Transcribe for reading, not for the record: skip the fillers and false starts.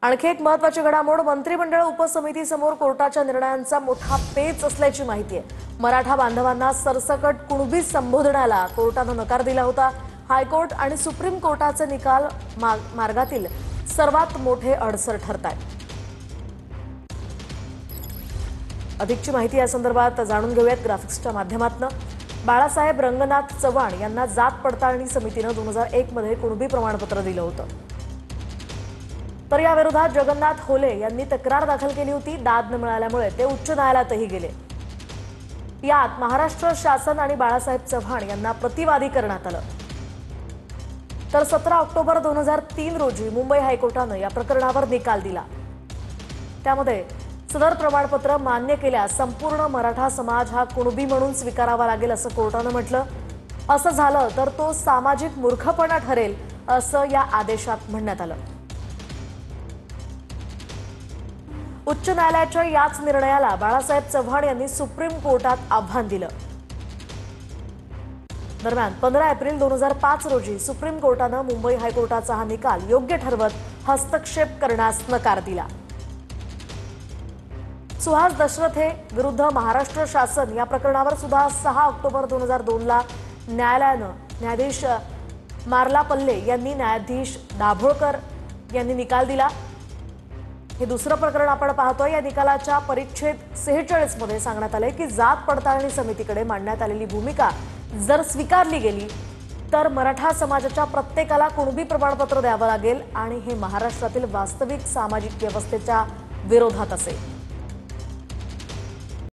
आणखी एक महत्त्वाची घडामोड मंत्रिमंडळ उपसमितीसमोर कोर्टाच्या निर्णयांचा मोठा पेच असल्याची माहिती आहे। मराठा बांधवांना सरसकट कुणबी संबोधण्याला कोर्टाने नकार दिला होता। हायकोर्ट आणि सुप्रीम कोर्टाचे निकाल मार्गातील सर्वात मोठे अडसर ठरतात। अधिकची माहिती या संदर्भात जाणून घेऊयात ग्राफिक्सच्या माध्यमातून। बाळासाहेब रंगनाथ चव्हाण यांना जात पडताळणी समितीने 2001 मध्ये कुणबी प्रमाणपत्र दिलं होतं। तर या विरोधात जगन्नाथ होले यांनी तक्रार दाखल केली होती। दाद न मिळाल्यामुळे ते उच्च न्यायालयातही गेले। यात महाराष्ट्र शासन आणि बाळासाहेब चव्हाण यांना प्रतिवादी करण्यात आलं। तर 17 ऑक्टोबर 2003 रोजी मुंबई हायकोर्टाने या प्रकरणावर निकाल दिला। त्यामध्ये सदर प्रमाणपत्र मान्य केल्यास संपूर्ण मराठा समाज हा कुणबी म्हणून स्वीकारावा लागेल असं कोर्टाने म्हटलं। असं झालं तर तो सामाजिक मूर्खपणा ठरेल असं या आदेशात म्हणण्यात आलं। उच्च न्यायालयाच्या याच निर्णयाला बाळासाहेब चव्हाण यांनी सुप्रीम कोर्टात आव्हान दिलं। दरम्यान 15 एप्रिल 2005 रोजी सुप्रीम कोर्टाने मुंबई हायकोर्टाचा हा निकाल योग्य ठरवत हस्तक्षेप करण्यास नकार दिला। सुहास दशरथे विरुद्ध महाराष्ट्र शासन या प्रकरणावर सुद्धा 6 ऑक्टोबर 2002 ला न्यायालयाने न्यायाधीश मार्लापल्ले यांनी न्यायाधीश दाभोळकर यांनी निकाल दिला। हे दुसरं प्रकरण आपण पाहतोय। या निकालाच्या परिच्छेद 46 मध्ये सांगण्यात आले की जात पडताळणी समितीकडे मांडण्यात आलेली भूमिका जर स्वीकारली गेली तर मराठा समाजाच्या प्रत्येकाला कुणबी प्रमाणपत्र द्यावं लागेल आणि हे महाराष्ट्रातील वास्तविक सामाजिक व्यवस्थेच्या विरोधात असेल।